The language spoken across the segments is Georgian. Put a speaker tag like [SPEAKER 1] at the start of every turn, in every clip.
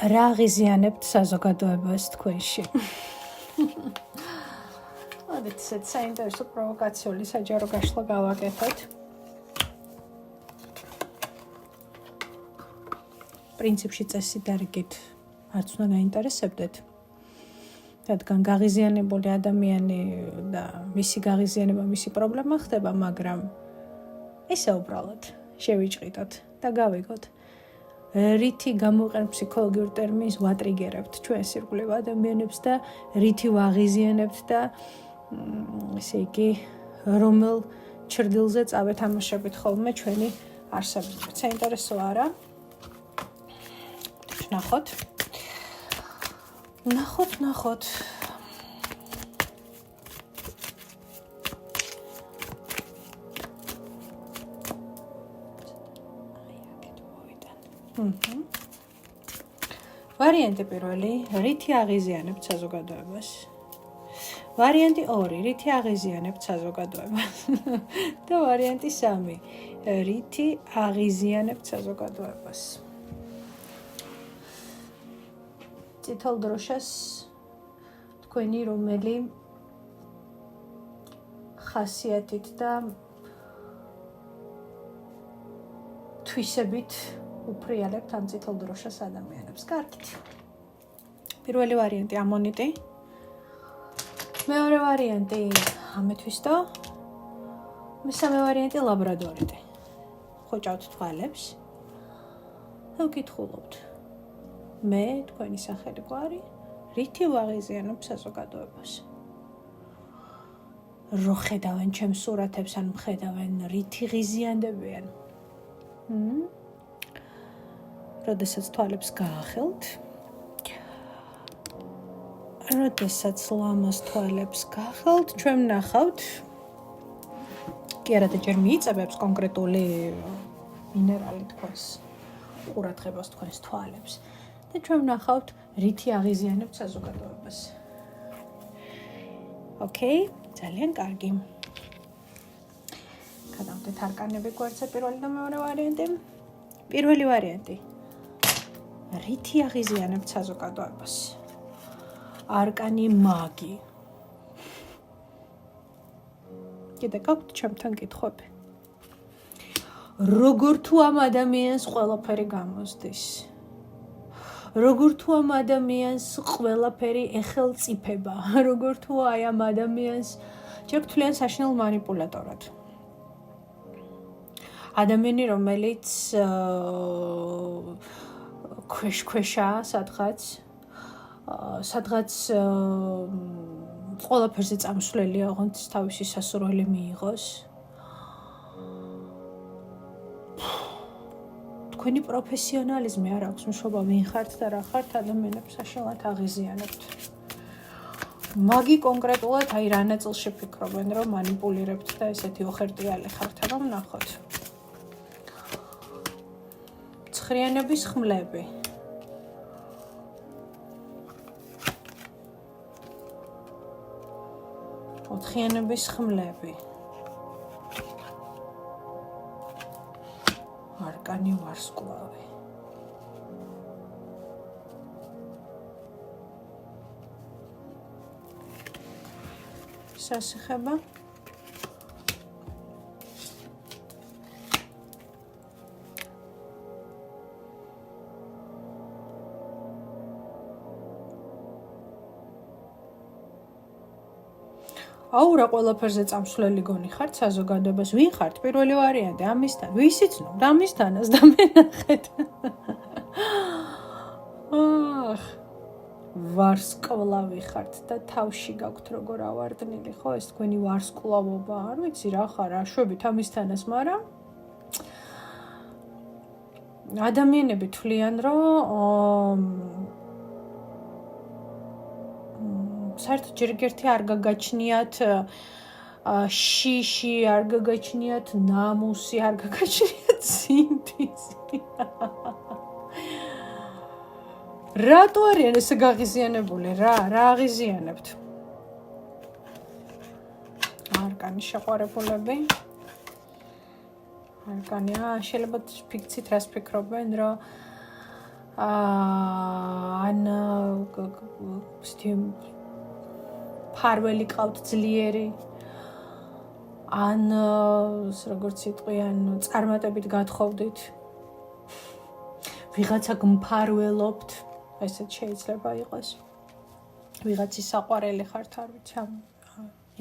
[SPEAKER 1] რა აღიზიანებთ საზოგადოებას თქვენში? მოდით ესეთ საინტერესო პროვოკაციული საჯარო გაშლა გავაკეთოთ. პრინციპში წესით დარიგით არც უნდა გაინტერესებდეთ. რადგან გაღიზიანებული ადამიანი და მისი გაღიზიანება, მისი პრობლემა ხდება, მაგრამ ესე უბრალოდ შევიჭყიდოთ და გავიგოთ. რითი გამოვიყენებთ ფსიქოლოგიურ ტერმინს ვატრიგერებთ ჩვენს ირგვლივ ადამიანებს და რითი ვაღიზიანებთ და ესე იგი რომელ ჩრდილზე წავეთამაშებით ხოლმე ჩვენი არსებით. საინტერესო არა? ნახოთ. ვარიანტი პირველი, რითი აღიზიანებთ საზოგადოებას? ვარიანტი 2, რითი აღიზიანებთ საზოგადოებას? და ვარიანტი 3, რითი აღიზიანებთ საზოგადოებას? წითელ დროშას თქვენი რომელი ხასიათით და თვისებით უფრიალებთ ამ წითელ დროშას ადამიანებს. კარგით. პირველი ვარიანტი ამონიტი. მეორე ვარიანტი ამეთვისტო. მესამე ვარიანტი ლაბრადორიტი. ხოჭავთ თვალებს და ვკითხულობთ. მე თქვენი სახელი გვარი, რითი ვაღიზიანებ საზოგადოებას? რო ხედავენ ჩემს სურათებს ან მხედავენ, რითი ღიზიანდებიან? როდესაც თვალებს გაახელთ, როდესაც ლამაზ თვალებს გაახელთ, ჩვენ ვნახავთ, კი არა და ჯერ მიიწებებს კონკრეტული მინერალი თქვენს ყურადღებას თქვენს თვალებს და ჩვენ ვნახავთ, რითი აღიზიანებთ საზოგადოებას. ოკეი, ძალიან კარგი. გადავდეთ არკანები გვერდზე პირველი და მეორე ვარიანტი. პირველი ვარიანტი. რითი აღიზიანებთ საზოგადოებას? არკანი მაგი. კიდე გაქვთ ჩემთან კითხვები? როგორ თუ ამ ადამიანს ყველაფერი გამოსდის? როგორ თუ ამ ადამიანს ყველაფერი ეხელწიფება? როგორ თუ აი ამ ადამიანს ჯერ გთვლიან საშინელ მანიპულატორად? ადამიანი, რომელიც ქვეშა სადღაც ყველაფერზე წამსვლელია, ოღონდ თავისი სასურველი მიიღოს. თქვენი პროფესიონალიზმი არ აქვს მშობა, ვინ ხართ და რა ხართ, ადამიანებს საშინლად აღიზიანებთ. მაგი კონკრეტულად აი რა ნაწილში ფიქრობენ, რომ მანიპულირებთ და ესეთი ოხერტიალი ხართ, რომ ნახოთ. ცხრიანების ხმლები. ოთხიანების ხმლები. არკანი ვარსკვლავი. სასიხება. აუ რა ყველაფერზე წამსვლელი გონი ხართ საზოგადოებას, ვინ ხართ? პირველი ვარიანტი ამისთან, ვისიცნობთ ამისთანაც და მენახეთ. ვარსკვლავი ხართ და თავში გაქვთ როგორ ავარდნილი, ხო, ეს თქვენი ვარსკვლავობა, არ ვიცი რა ხარ, აშვებით ამისთანაც, მაგრამ ადამიანები თვლიან, რომ საერთოდ ჯერ ერთი არ გაგაჩნიათ შიში, არ გაგაჩნიათ ნამუსი, არ გაგაჩნიათ სინთეზი. რატო არიან ესე გაღიზიანებული? რა აღიზიანებთ? არკანი შეყვარებულები. არკანი, შეიძლება ფიქცით რას ფიქრობენ, რომ ან ფარველი ყავთ ძლიერი, ან როგორც იტყვიან, წარმატებით გათხოვდით, ვიღაცა გმფარველობთ, ესეც შეიძლება იყოს. ვიღაცის საყვარელი ხართ, არ ვიცი,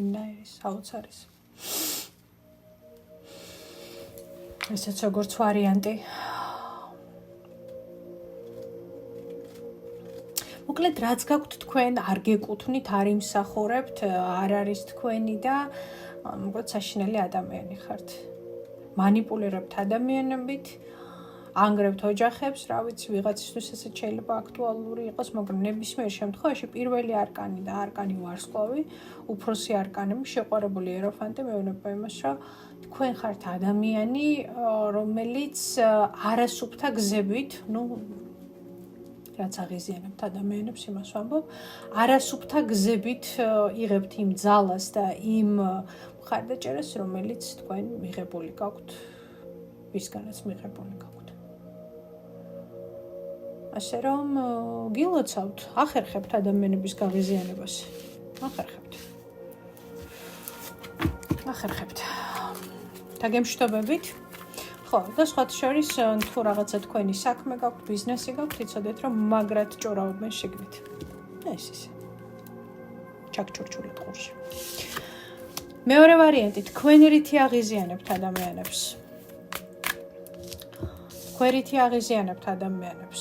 [SPEAKER 1] იმნაირის აუცარის. ესეც როგორც ვარიანტი. მოკლედ, რაც გაქვთ თქვენ, არ გეკუთვნით, არ იმსახურებთ, არ არის თქვენი და მოკლედ საშინელი ადამიანი ხართ. მანიპულირებთ ადამიანებით, ანგრევთ ოჯახებს, რა ვიცი, ვიღაცისთვის ესეც შეიძლება აქტუალური იყოს, მაგრამ ნებისმიერ შემთხვევაში პირველი არკანი და არკანი ვარსკვლავი, უფროსი არკანები, შეყვარებული იეროფანტი მეუბნება იმას, რომ თქვენ ხართ ადამიანი, რომელიც არასუფთა გზებით, რაც აღიზიანებთ ადამიანებს, იმას ვამბობ, არასუფთა გზებით იღებთ იმ ძალას და იმ მხარდაჭერას, რომელიც თქვენ მიღებული გაქვთ, ვისგანაც მიღებული გაქვთ. ასე რომ გილოცავთ, ახერხებთ ადამიანების გაღიზიანებას. ახერხებთ. დაგემშვიდობებით. ხო, და სხვათა შორის, თუ რაღაცა თქვენი საქმე გაქვთ, ბიზნესი გაქვთ, იცოდეთ, რომ მაგრად ჭორავდნენ შიგნით. ეს ისე. ჩაქჩურჩული ტყურში. მეორე ვარიანტი, თქვენ რითი აღიზიანებთ ადამიანებს. თქვენ რითი აღიზიანებთ ადამიანებს.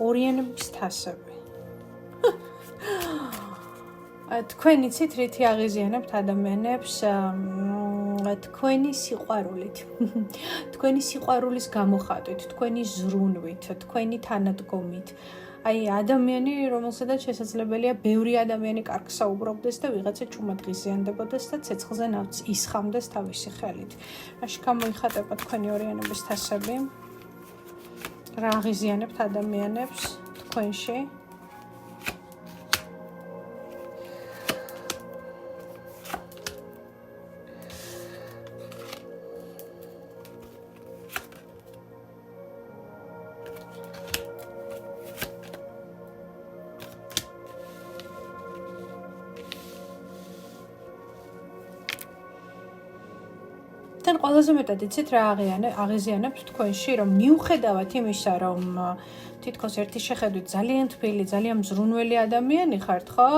[SPEAKER 1] ორიანების თასები. თქვენ იცით რითი აღიზიანებთ ადამიანებს თქვენი სიყვარულით. თქვენი სიყვარულის გამოხატვით, თქვენი ზრუნვით, თქვენი თანადგომით. აი ადამიანი, რომელსაც შესაძლებელია ბევრი ადამიანი კარგ საუბრობდეს და ვიღაცა ჭუმად ღიზიანდებოდეს და ცეცხლზე ნავთს ისხამდეს თავისი ხელით. რაში გამოიხატება თქვენი ორიანების თასები? რა აღიზიანებთ ადამიანებს თქვენში? თან ყველაზე მეტად იცით რა აღიზიანებთ თქვენში, რომ მიუხედავად იმისა, რომ თითქოს ერთი შეხედვით ძალიან თბილი, ძალიან მზრუნველი ადამიანი ხართ, ხო?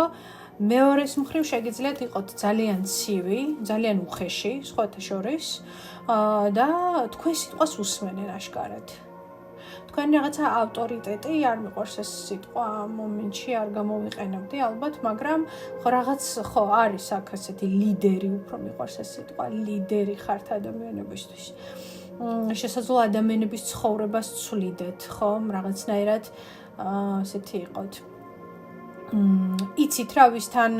[SPEAKER 1] მეორეს მხრივ შეგიძლიათ იყოთ ძალიან ცივი, ძალიან უხეში, სხვათა შორის და თქვენ სიტყვას უსმენენ აშკარად. თქვენ რაღაცა ავტორიტეტი არ მიყვარს ეს სიტყვა ამ მომენტში არ გამოვიყენებდი ალბათ, მაგრამ ხო რაღაც ხო არის აქ ესეთი ლიდერი, უფრო მიყვარს ეს სიტყვა, ლიდერი ხართ ადამიანებისთვის. შესაძლოა ადამიანების ცხოვრებას ცვლიდეთ, ხო, რაღაცნაირად ესეთი იყოთ. იცით რა ვისთან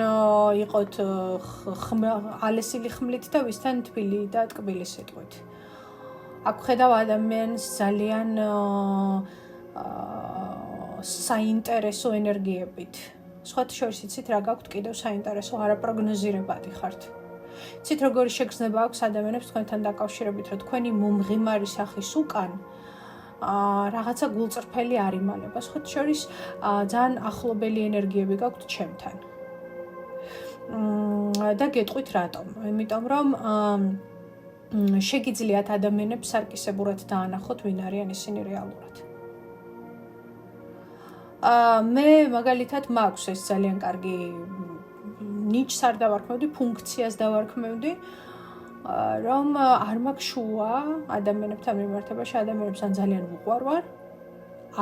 [SPEAKER 1] იყოთ ალესილი ხმლით და ვისთან თბილი და ტკბილი სიტყვით. აქ ხედავ ადამიანს ძალიან საინტერესო ენერგიებით. სხვათა შორის იცით რა გაქვთ კიდევ საინტერესო არაპროგნოზირებადი ხართ. იცით როგორი შეგრძნება აქვს ადამიანებს თქვენთან დაკავშირებით, რომ თქვენი მომღიმარი სახის უკან რაღაცა გულწრფელი არ იმალება. სხვათა შორის ძალიან ახლობელი ენერგიები გაქვთ ჩემთან. და გეტყვით რატომ? იმიტომ რომ შეგიძლიათ ადამიანებს სარკისებურად დაანახოთ, ვინ არიან ისინი რეალურად. მე მაგალითად მაქვს ეს ძალიან კარგი ნიჩს არ დავარქმევდი, ფუნქციას დავარქმევდი, რომ არ მაქვს შუა ადამიანებთან მიმართებაში, ადამიანებს ან ძალიან უყვარვარ,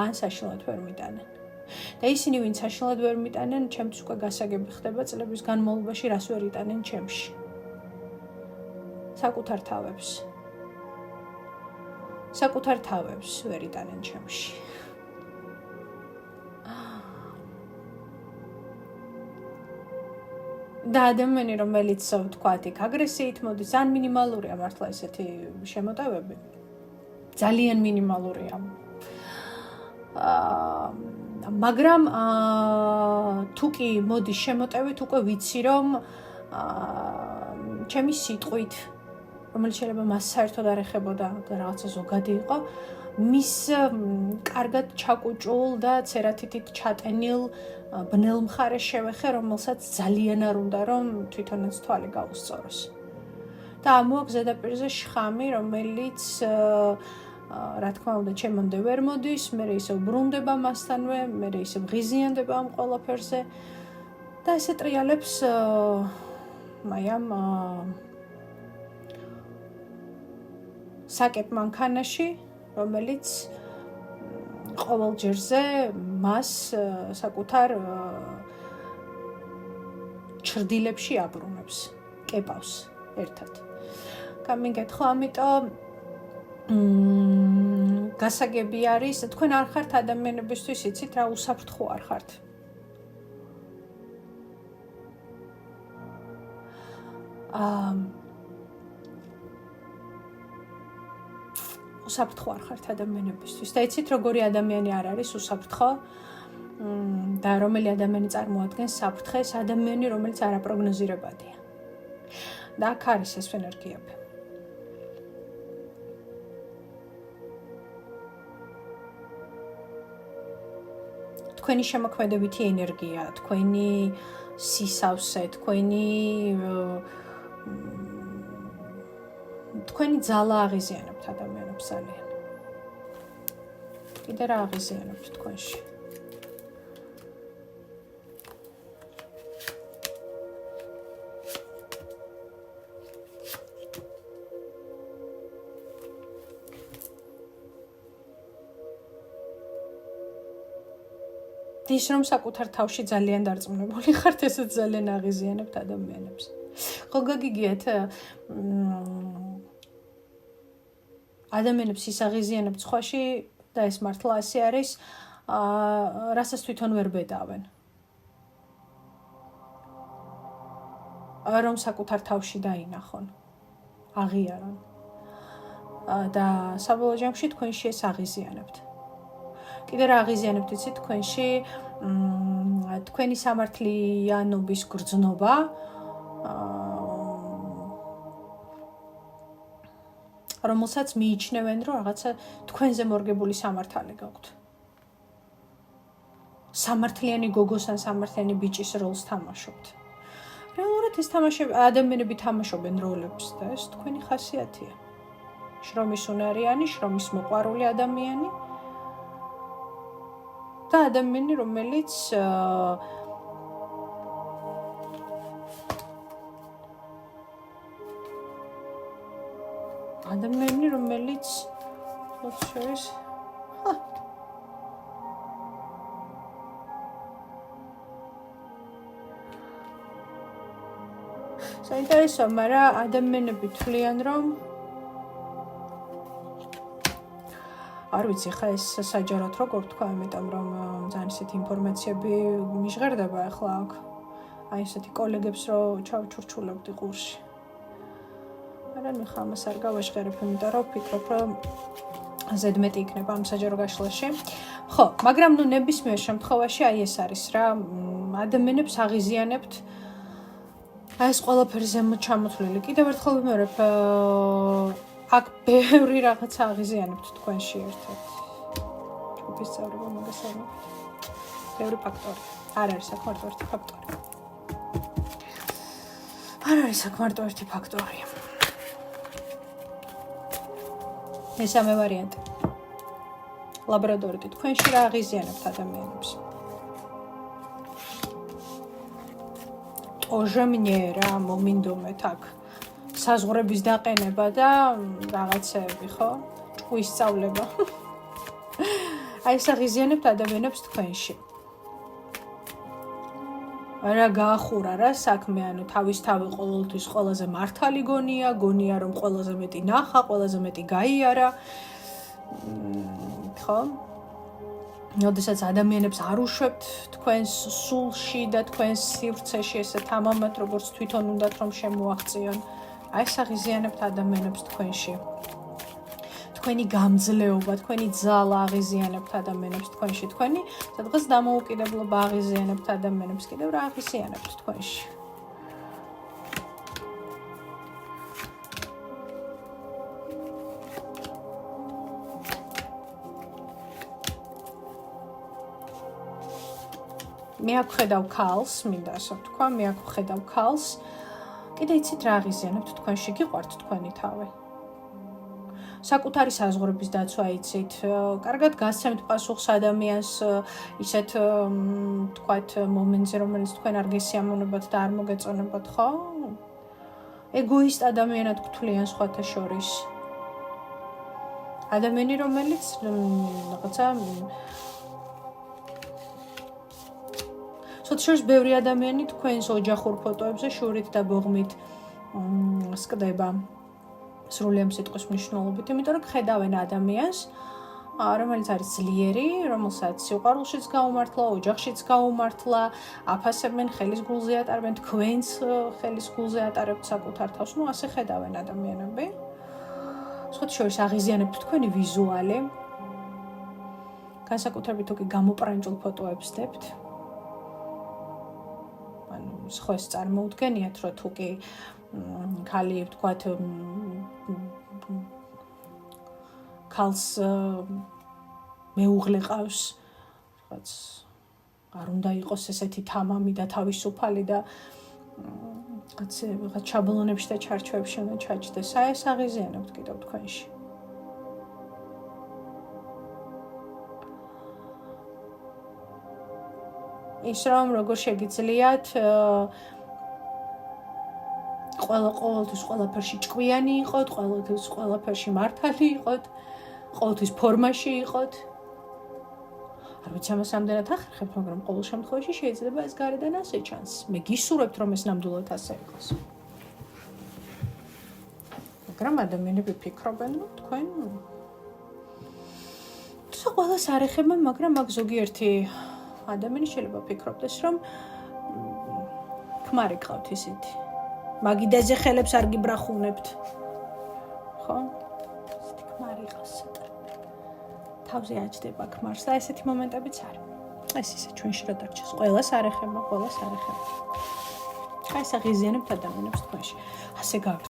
[SPEAKER 1] ან საშინლად ვერ მიტანენ. და ისინი, ვინც საშინლად ვერ მიტანენ, ჩემთვის უკვე გასაგები ხდება წლების განმავლობაში, რას ვერ იტანენ ჩემში. საკუთარ თავებს ვერ იტანენ ჩემში. და ადამიანი, რომელიც ვთქვათ, იქ აგრესიით მოდის, ან მინიმალურია მართლა ესეთი შემოტევები. ძალიან მინიმალურია. მაგრამ თუ კი მოდის შემოტევით, უკვე ვიცი, რომ ჩემი სიტყვით, რომელიც შეიძლება მას საერთოდ არ ეხებოდა და რაღაცა ზოგადი იყო, მის კარგად ჩაკუჭულ და ცერათითით ჩატენილ ბნელ მხარეს შევეხე, რომელსაც ძალიან არ უნდა რომ თვითონაც თვალი გაუსწოროს. და ამოაქვს ზედაპირზე შხამი, რომელიც რა თქმა უნდა ჩემამდე ვერ მოდის, მე ისევ ბრუნდება მასთანვე, მე ისევ ღიზიანდება ამ ყველაფერზე და ესე ტრიალებს მაიამ საკეპ მანქანაში, რომელიც ყოველ ჯერზე მას საკუთარ ჩრდილებში აბრუნებს, კეპავს ერთად. გამიგეთხო, ამიტომ გასაგები არის, თქვენ არ ხართ ადამიანებისთვის, იცით რა უსაფრთხო არ ხართ. უსაფრთხო არ ხართ ადამიანებისთვის და იცით როგორი ადამიანი არ არის უსაფრთხო და რომელი ადამიანი წარმოადგენს საფრთხეს, ადამიანი რომელიც არაპროგნოზირებადია. და აქ არის ეს ენერგიები. თქვენი შემოქმედებითი ენერგია, თქვენი სისავსე, თქვენი ძალა აღიზიანებთ ადამიანებს ძალიან. კიდე რა აღიზიანებთ თქვენში? ის რომ საკუთარ თავში ძალიან დარწმუნებული ხართ, ესეც ძალიან აღიზიანებთ ადამიანებს. ხო გაგიგიათ ადამიანებს ის აღიზიანებთ სხვაში და ეს მართლა ასე არის, რასაც თვითონ ვერ ბედავენ. რომ საკუთარ თავში დაინახონ, აღიარონ. და საბოლოო ჯამში თქვენში ეს აღიზიანებთ. კიდე რა აღიზიანებთ იცით თქვენში თქვენი სამართლიანობის გრძნობა, რომელსაც მიიჩნევენ, რომ რაღაცა თქვენზე მორგებული სამართალი გაქვთ. სამართლიანი გოგოს ან სამართლიანი ბიჭის როლს თამაშობთ. რეალურად ეს ადამიანები თამაშობენ როლებს და ეს თქვენი ხასიათია. შრომის უნარიანი, შრომის მოყვარული ადამიანი და ადამიანი, რომელიც შორის საინტერესოა, მაგრამ ადამიანები თვლიან, რომ არ ვიცი, ხა ეს საჯაროდ როგორ თქვა, იმიტომ რომ ძალიან ისეთი ინფორმაციები მიჟღერდება ახლა აქ. აი ესეთი კოლეგებს რო ჩავჩურჩულებდი ყურში. მაგრამ მე ხა ამას არ გავაჟღერებ, იმიტომ რომ ვფიქრობ, რომ ზედმეტი იქნება ამ საჯარო გაშლაში. ხო, მაგრამ ნუ ნებისმიერ შემთხვევაში აი ეს არის რა, ადამიანებს აღიზიანებთ აი ეს ყველაფერი ზემოთ ჩამოთვლილი. კიდევ ერთხელ ვიმეორებ, აქ ბევრი რაღაცა აღიზიანებთ თქვენში ერთად. ჯგუფის წევრობა მოგესალმებით. ბევრი ფაქტორი. არ არის აქ მარტო ერთი ფაქტორი. არ არის აქ მარტო ერთი ფაქტორი. მესამე ვარიანტი. ლაბორატორიით თქვენში რა აღიზიანებთ ადამიანებს? Тоже мне რა მომინდომეთ აქ საზღვრების დაყენება და რაღაცეები, ხო? ჭკუის სწავლება. აი ეს აღიზიანებთ ადამიანებს თქვენში. რა გაახურა რა საქმე, ანუ თავისთავი ყოველთვის ყველაზე მართალი გონია რომ ყველაზე მეტი ნახა, ყველაზე მეტი გაიარა. ხო? როდესაც ადამიანებს არ უშვებთ თქვენს სულში და თქვენს სივრცეში ესე თამამად, როგორც თვითონ უნდათ რომ შემოაღწიონ. აი ეს აღიზიანებთ ადამიანებს თქვენში. თქვენი გამძლეობა, თქვენი ძალა აღიზიანებთ ადამიანებს თქვენში. თქვენი სადღაც დამოუკიდებლობა აღიზიანებთ ადამიანებს. კიდევ რა აღიზიანებთ თქვენში? მე აქ ხედავ ქალს, მინდა ასე ვთქვა, მე აქ ხედავ ქალს. კიდე იცით რა აღიზიანებთ თქვენში, გიყვართ თქვენი თავი. საკუთარი საზღვრების დაცვა იცით, კარგად გასცემთ პასუხს ადამიანს ისეთ თქვათ მომენტზე, რომელიც თქვენ არ გესიამოვნებათ და არ მოგეწონებათ, ხო? ეგოისტ ადამიანად გთვლიან სხვათა შორის. ადამიანი, რომელიც რაღაცა სოციალურ ბევრი ადამიანი თქვენს ოჯახურ ფოტოებზე შურით და ბოღმით სკდება სრული ამ სიტყვის მნიშვნელობით, იმიტომ რომ ხედავენ ადამიანს, რომელიც არის ძლიერი, რომელსაც სიყვარულშიც გაუმართლა, ოჯახშიც გაუმართლა, აფასებენ, ხელის გულზე ატარებენ, თქვენს ხელის გულზე ატარებთ საკუთარ თავს, ასე ხედავენ ადამიანები. სხვათა შორის აღიზიანებთ თქვენი ვიზუალი. განსაკუთრებით თუ კი გამოპრანჭულ ფოტოებს დებთ. სხვას წარმოუდგენიათ, რომ თუ კი ქალი ვთქვათ ქალს მეუღლე ყავს, რაღაც არ უნდა იყოს ესეთი თამამი და თავისუფალი და რაღაც ჩაბლონებში და ჩარჩოებში უნდა ჩაჯდეს. ეს აღიზიანებთ კიდევ თქვენში. ის რომ როგორ შეგიძლიათ ყოველთვის ყველაფერში ჭკვიანი იყოთ, ყოველთვის ყველაფერში მართალი იყოთ, ყოველთვის ფორმაში იყოთ. არ ვიცი ამას ამდენად ახერხებთ, მაგრამ ყოველ შემთხვევაში შეიძლება ეს გარედან ასე ჩანს. მე გისურვებთ, რომ ეს ნამდვილად ასე იყოს. მაგრამ ადამიანები ფიქრობენ, რომ თქვენ თუ ყველას არ ეხება, მაგრამ აქ ზოგიერთი ადამიანი შეიძლება ფიქრობდეს, რომ ქმარი გყავთ ისეთი. მაგიდაზე ხელებს არ გიბრახუნებთ. ხო? ისეთი ქმარი ყავს. თავზე აჭდება ქმარს და ესეთი მომენტებიც არის. ეს ისე ჩვენში რა დარჩეს. ყველას არ ეხება, ყველას არ ეხება. აი ეს აღიზიანებთ ადამიანებს თქვენში. ასე გაქვთ